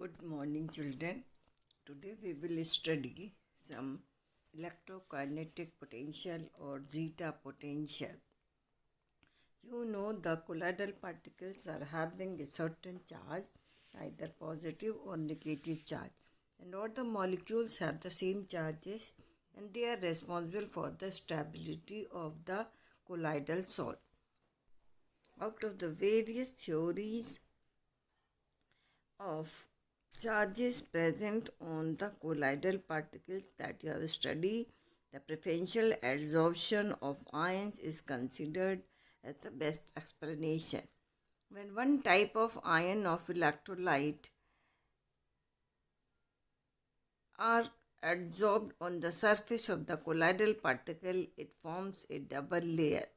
Good morning, children. Today we will study some electrokinetic potential or zeta potential. You know the colloidal particles are having a certain charge, either positive or negative charge, and all the molecules have the same charges and they are responsible for the stability of the colloidal solid. Out of the various theories of charges present on the colloidal particles that you have studied, the preferential adsorption of ions is considered as the best explanation. When one type of ion of electrolyte are adsorbed on the surface of the colloidal particle, it forms a double layer.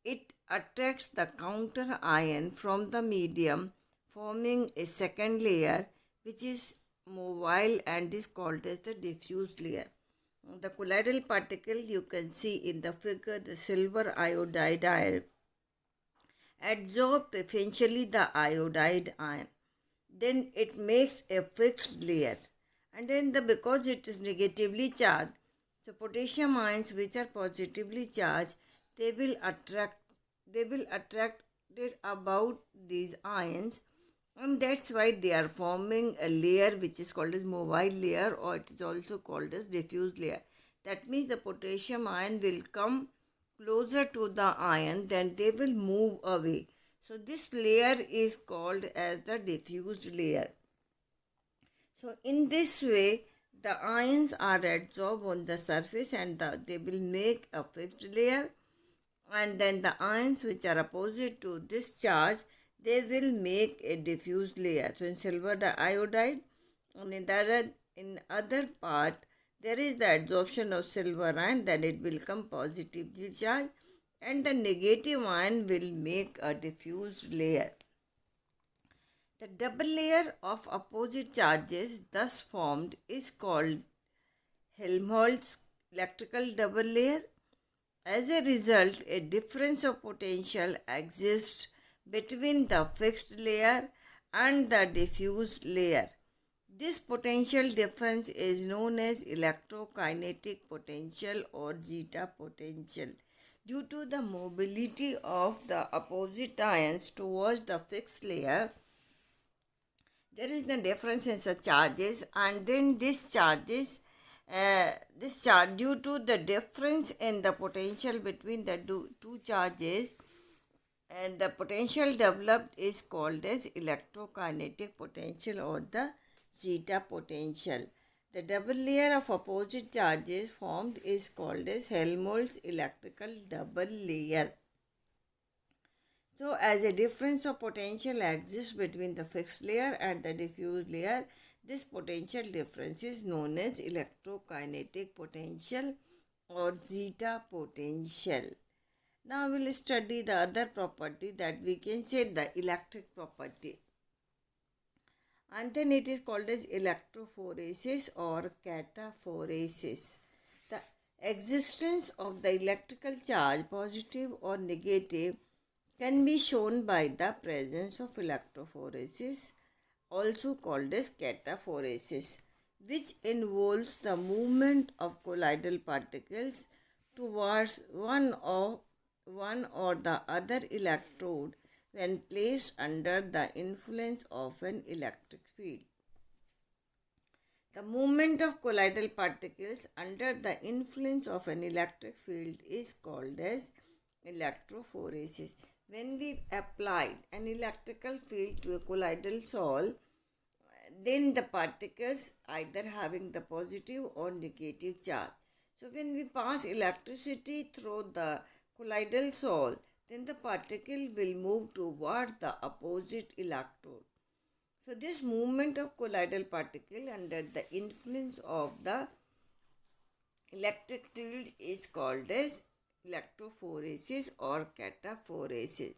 It attracts the counter ion from the medium, forming a second layer which is mobile and is called as the diffuse layer. The colloidal particle you can see in the figure, the silver iodide ion adsorbs preferentially the iodide ion. Then it makes a fixed layer, and then because it is negatively charged, so potassium ions which are positively charged, they will attract it about these ions, and that's why they are forming a layer which is called as mobile layer, or it is also called as diffuse layer. That means the potassium ion will come closer to the ion, then they will move away. So this layer is called as the diffused layer. So in this way, the ions are adsorbed on the surface and they will make a fixed layer, and then the ions which are opposite to this charge, they will make a diffused layer. So in silver iodide, and in other part, there is the adsorption of silver ion, then it will come positively charged, and the negative ion will make a diffused layer. The double layer of opposite charges thus formed is called Helmholtz electrical double layer. As a result, a difference of potential exists between the fixed layer and the diffused layer. This potential difference is known as electrokinetic potential or zeta potential. Due to the mobility of the opposite ions towards the fixed layer, there is a difference in the charges, and then this charge due to the difference in the potential between the two charges, and the potential developed is called as electrokinetic potential or the zeta potential. The double layer of opposite charges formed is called as Helmholtz electrical double layer. So as a difference of potential exists between the fixed layer and the diffuse layer, this potential difference is known as electrokinetic potential or zeta potential. Now we will study the other property, that we can say the electric property. And then it is called as electrophoresis or cataphoresis. The existence of the electrical charge, positive or negative, can be shown by the presence of electrophoresis, also called as cataphoresis, which involves the movement of colloidal particles towards one or the other electrode when placed under the influence of an electric field. The movement of colloidal particles under the influence of an electric field is called as electrophoresis. When we applied an electrical field to a colloidal solid, then the particles either having the positive or negative charge. So when we pass electricity through the colloidal solid, then the particle will move toward the opposite electrode. So this movement of colloidal particle under the influence of the electric field is called as electrophoresis or cataphoresis.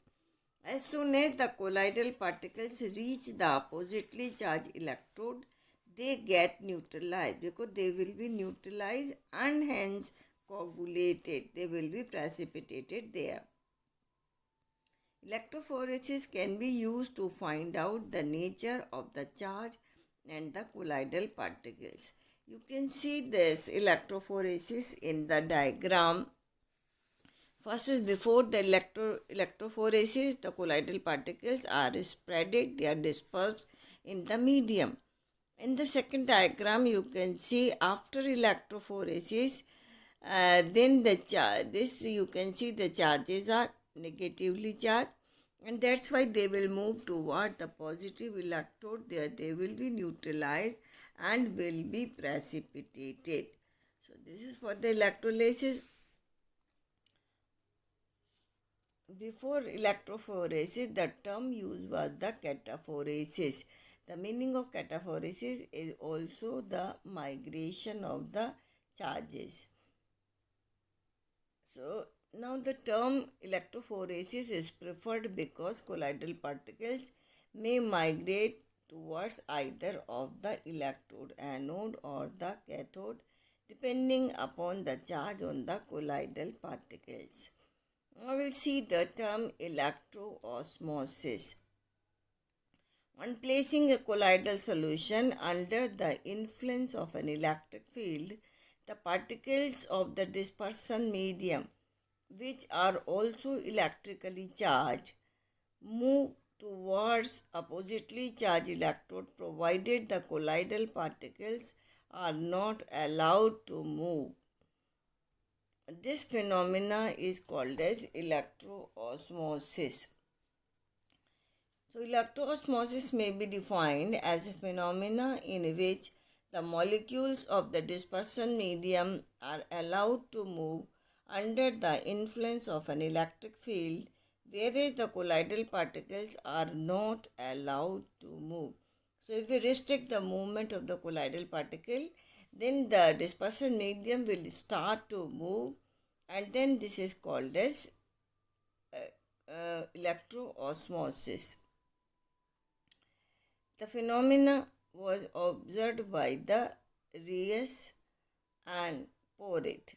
As soon as the colloidal particles reach the oppositely charged electrode, they get neutralized, because they will be neutralized and hence coagulated. They will be precipitated there. Electrophoresis can be used to find out the nature of the charge and the colloidal particles. You can see this electrophoresis in the diagram. First is before the electrophoresis, the colloidal particles are spreaded, they are dispersed in the medium. In the second diagram, you can see after electrophoresis, then this you can see the charges are negatively charged, and that's why they will move toward the positive electrode. There they will be neutralized and will be precipitated. So this is for the electrolysis. Before electrophoresis, the term used was the cataphoresis. The meaning of cataphoresis is also the migration of the charges. So now the term electrophoresis is preferred because colloidal particles may migrate towards either of the electrode, anode or the cathode, depending upon the charge on the colloidal particles. Now we'll see the term electroosmosis. On placing a colloidal solution under the influence of an electric field, the particles of the dispersion medium, which are also electrically charged, move towards oppositely charged electrode provided the colloidal particles are not allowed to move. This phenomena is called as electroosmosis. So, electroosmosis may be defined as a phenomena in which the molecules of the dispersion medium are allowed to move under the influence of an electric field, whereas the colloidal particles are not allowed to move. So, if we restrict the movement of the colloidal particle, then the dispersion medium will start to move, and then this is called as electroosmosis. The phenomena was observed by the Reis and Porret.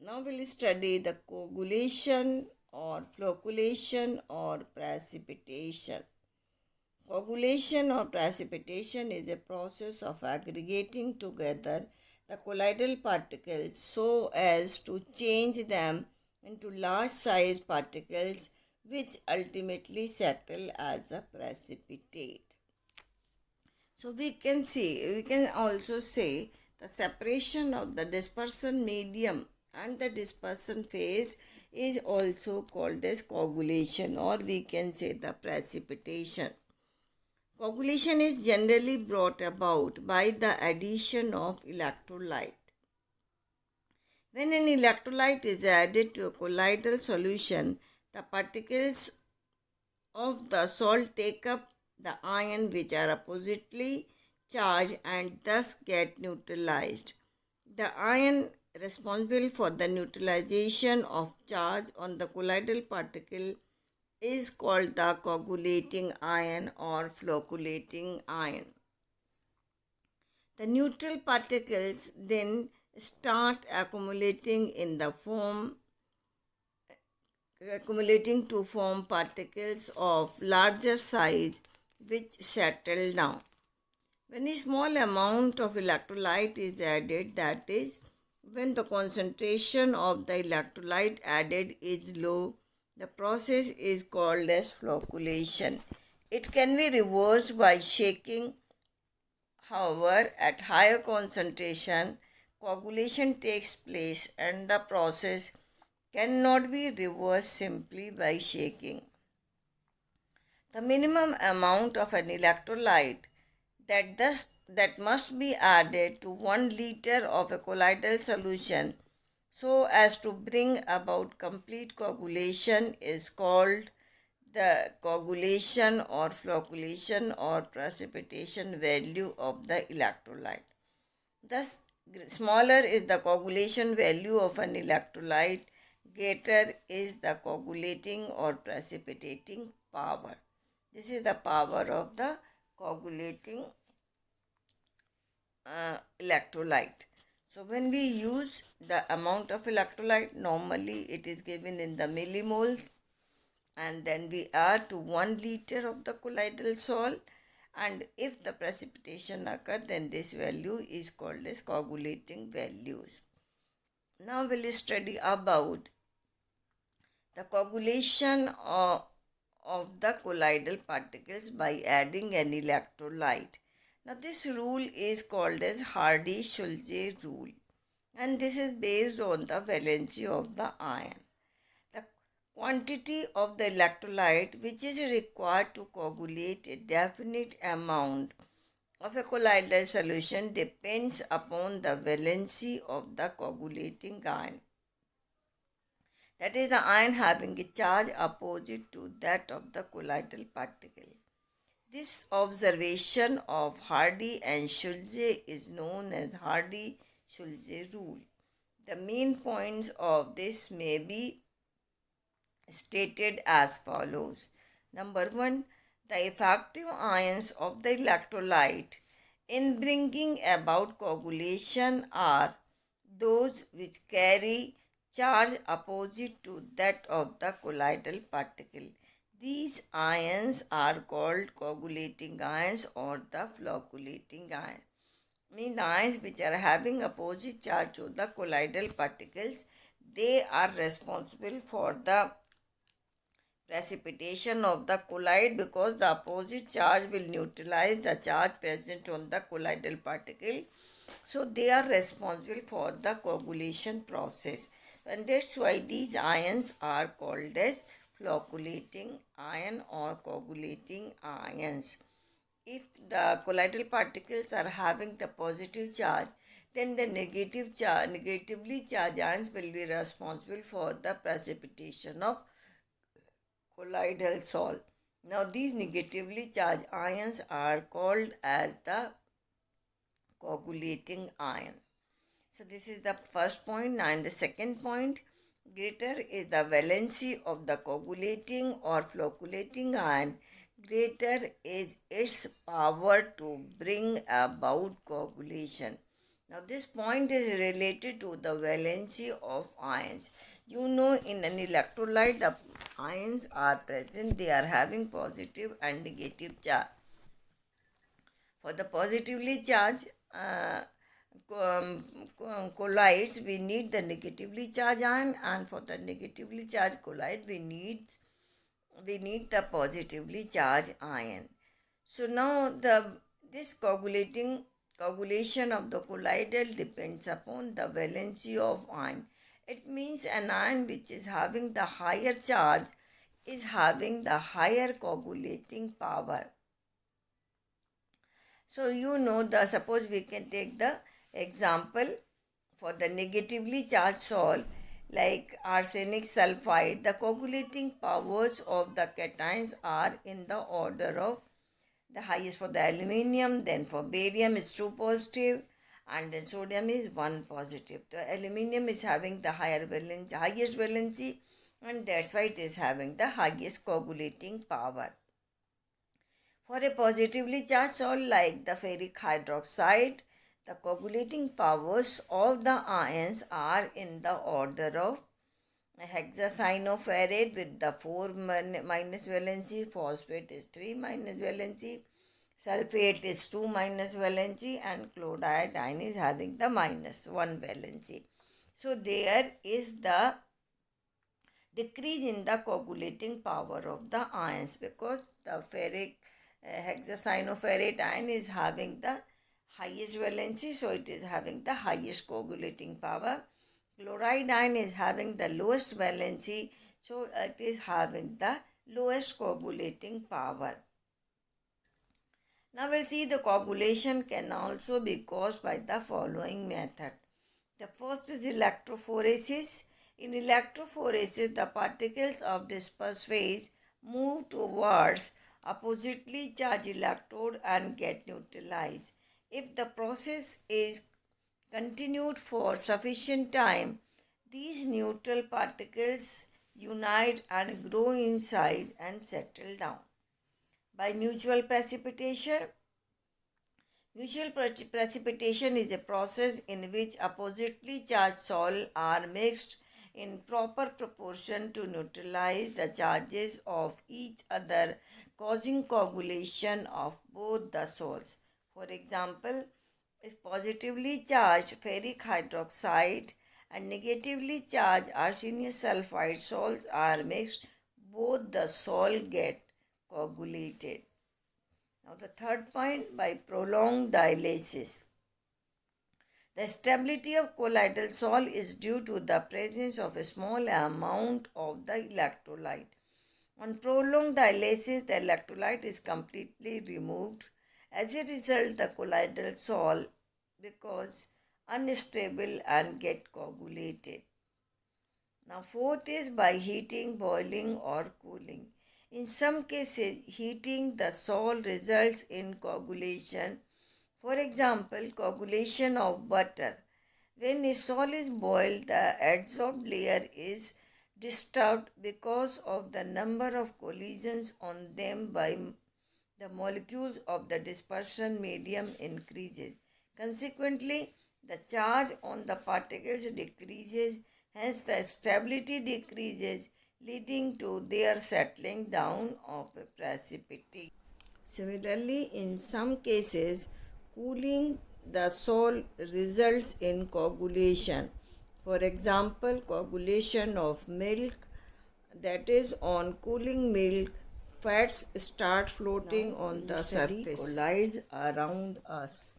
Now we'll study the coagulation or flocculation or precipitation. Coagulation or precipitation is a process of aggregating together the colloidal particles so as to change them into large size particles which ultimately settle as a precipitate. So we can also say the separation of the dispersion medium and the dispersion phase is also called as coagulation, or we can say the precipitation. Coagulation is generally brought about by the addition of electrolyte. When an electrolyte is added to a colloidal solution, the particles of the salt take up the ion which are oppositely charged and thus get neutralized. The ion responsible for the neutralization of charge on the colloidal particle is called the coagulating ion or flocculating ion. The neutral particles then start accumulating to form particles of larger size which settle down. When a small amount of electrolyte is added, that is, when the concentration of the electrolyte added is low, the process is called as flocculation. It can be reversed by shaking. However, at higher concentration, coagulation takes place and the process cannot be reversed simply by shaking. The minimum amount of an electrolyte that must be added to 1 liter of a colloidal solution so as to bring about complete coagulation is called the coagulation or flocculation or precipitation value of the electrolyte. Thus, smaller is the coagulation value of an electrolyte, greater is the coagulating or precipitating power. This is the power of the coagulating electrolyte. So when we use the amount of electrolyte, normally it is given in the millimoles. and then we add to 1 liter of the colloidal salt, and if the precipitation occur, then this value is called as coagulating values. Now we'll study about the coagulation of the colloidal particles by adding an electrolyte. Now this rule is called as Hardy-Schulze rule, and this is based on the valency of the ion. The quantity of the electrolyte which is required to coagulate a definite amount of a colloidal solution depends upon the valency of the coagulating ion. That is, the ion having a charge opposite to that of the colloidal particle. This observation of Hardy and Schulze is known as Hardy-Schulze rule. The main points of this may be stated as follows. Number 1, the effective ions of the electrolyte in bringing about coagulation are those which carry charge opposite to that of the colloidal particle. These ions are called coagulating ions or the flocculating ions. Mean the ions which are having opposite charge to the colloidal particles, they are responsible for the precipitation of the colloid, because the opposite charge will neutralize the charge present on the colloidal particle. So they are responsible for the coagulation process, and that's why these ions are called as flocculating ion or coagulating ions. If the colloidal particles are having the positive charge, then the negatively charged ions will be responsible for the precipitation of colloidal salt. Now these negatively charged ions are called as the coagulating ion. So this is the first point. Now in the second point, greater is the valency of the coagulating or flocculating ion, greater is its power to bring about coagulation. Now this point is related to the valency of ions. You know, in an electrolyte the ions are present, they are having positive and negative charge. For the positively charged colloids, we need the negatively charged ion, and for the negatively charged colloid, we need the positively charged ion. So now this coagulation of the colloidal depends upon the valency of ion. It means an ion which is having the higher charge is having the higher coagulating power. So you know, suppose we can take the example for the negatively charged salt like arsenic sulfide. The coagulating powers of the cations are in the order of the highest for the aluminium, then for barium is 2 positive, and then sodium is 1 positive. The aluminium is having the highest valency, and that's why it is having the highest coagulating power. For a positively charged salt like the ferric hydroxide, the coagulating powers of the ions are in the order of hexacyanoferrate with the 4 minus valency, phosphate is 3 minus valency, sulfate is 2 minus valency, and chloride ion is having the minus 1 valency. So there is the decrease in the coagulating power of the ions, because the ferric hexacyanoferrate ion is having the highest valency, so it is having the highest coagulating power. Chloride ion is having the lowest valency, so it is having the lowest coagulating power. Now we'll see the coagulation can also be caused by the following method. The first is electrophoresis. In electrophoresis, the particles of disperse phase move towards oppositely charged electrode and get neutralized. If the process is continued for sufficient time, these neutral particles unite and grow in size and settle down. By mutual precipitation, mutual precipitation is a process in which oppositely charged salts are mixed in proper proportion to neutralize the charges of each other, causing coagulation of both the salts. For example, if positively charged ferric hydroxide and negatively charged arsenious sulfide salts are mixed, both the salt get coagulated. Now the third point, by prolonged dialysis. The stability of colloidal salt is due to the presence of a small amount of the electrolyte. On prolonged dialysis, the electrolyte is completely removed. As a result, the colloidal salt becomes unstable and get coagulated. Now, fourth is by heating, boiling, or cooling. In some cases, heating the salt results in coagulation. For example, coagulation of butter. When a salt is boiled, the adsorbed layer is disturbed because of the number of collisions on them by the molecules of the dispersion medium increases. Consequently, the charge on the particles decreases, hence the stability decreases, leading to their settling down of a precipitation. Similarly, in some cases, cooling the salt results in coagulation. For example, coagulation of milk, that is, on cooling milk, fats start floating on the surface. Colloids around us.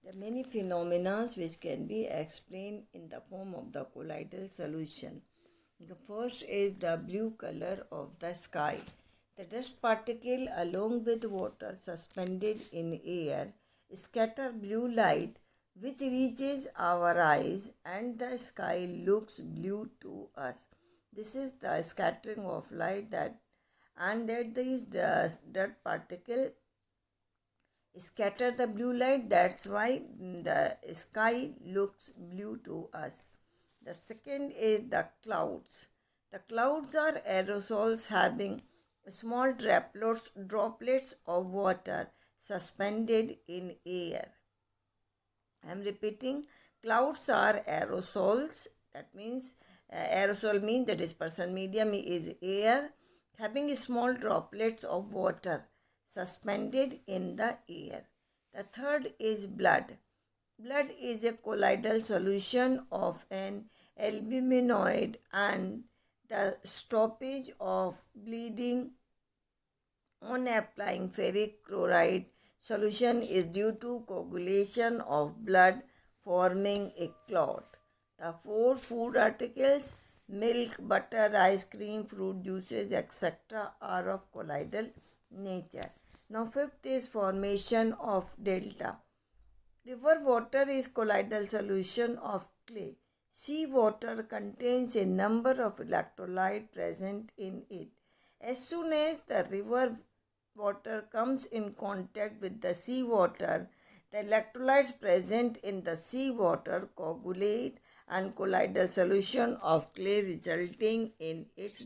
There are many phenomena which can be explained in the form of the colloidal solution. The first is the blue color of the sky. The dust particle along with water suspended in air scatter blue light which reaches our eyes and the sky looks blue to us. This is the scattering of light that these dirt particle scatter the blue light. That's why the sky looks blue to us. The second is the clouds. The clouds are aerosols having small droplets of water suspended in air. I am repeating, clouds are aerosols. That means aerosol means the dispersion medium is air having small droplets of water suspended in the air. The third is blood. Blood is a colloidal solution of an albuminoid, and the stoppage of bleeding on applying ferric chloride solution is due to coagulation of blood forming a clot. The four food articles, milk, butter, ice cream, fruit juices, etc. are of colloidal nature. Now fifth is formation of delta. River water is colloidal solution of clay. Sea water contains a number of electrolytes present in it. As soon as the river water comes in contact with the sea water, the electrolytes present in the sea water coagulate and colloidal solution of clay, resulting in its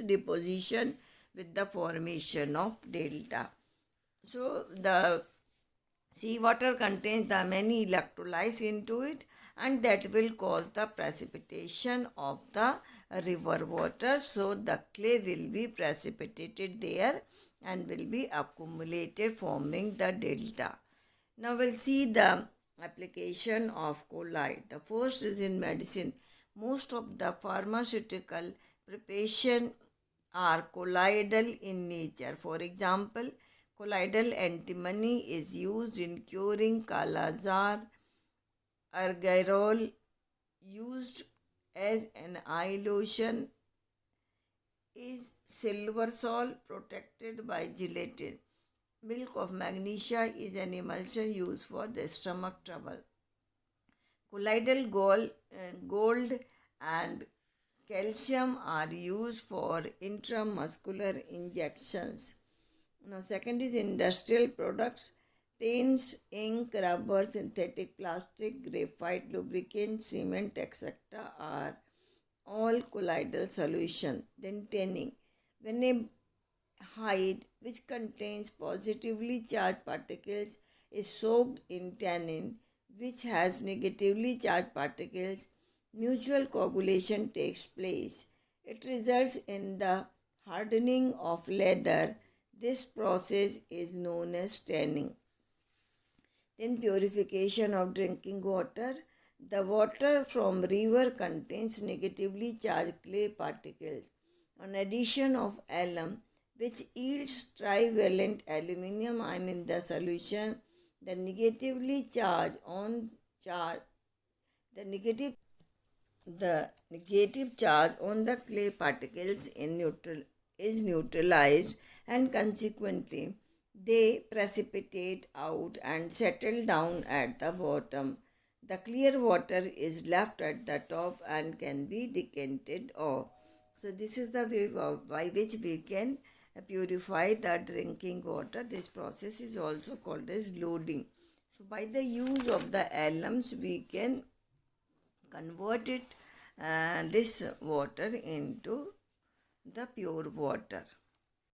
deposition with the formation of delta. So the sea water contains the many electrolytes into it, and that will cause the precipitation of the river water. So the clay will be precipitated there and will be accumulated, forming the delta. Now we'll see the application of colloid. The first is in medicine. Most of the pharmaceutical preparation are colloidal in nature. For example, colloidal antimony is used in curing Kala-Azar. Argyrol, used as an eye lotion, is silver salt protected by gelatin. Milk of magnesia is an emulsion used for the stomach trouble. Colloidal gold and calcium are used for intramuscular injections. Now second is industrial products. Paints, ink, rubber, synthetic plastic, graphite, lubricant, cement, etc. are all colloidal solution. Then tanning. When a hide which contains positively charged particles is soaked in tannin which has negatively charged particles, mutual coagulation takes place. It results in the hardening of leather. This process is known as tanning. Then purification of drinking water. The water from river contains negatively charged clay particles. On addition of alum, which yields trivalent aluminium ion in the solution, the negatively charged on charge the negative charge on the clay particles is neutralized, and consequently they precipitate out and settle down at the bottom. The clear water is left at the top and can be decanted off. So this is the way by which we can purify the drinking water. This process is also called as loading. So by the use of the alums, we can convert this water into the pure water.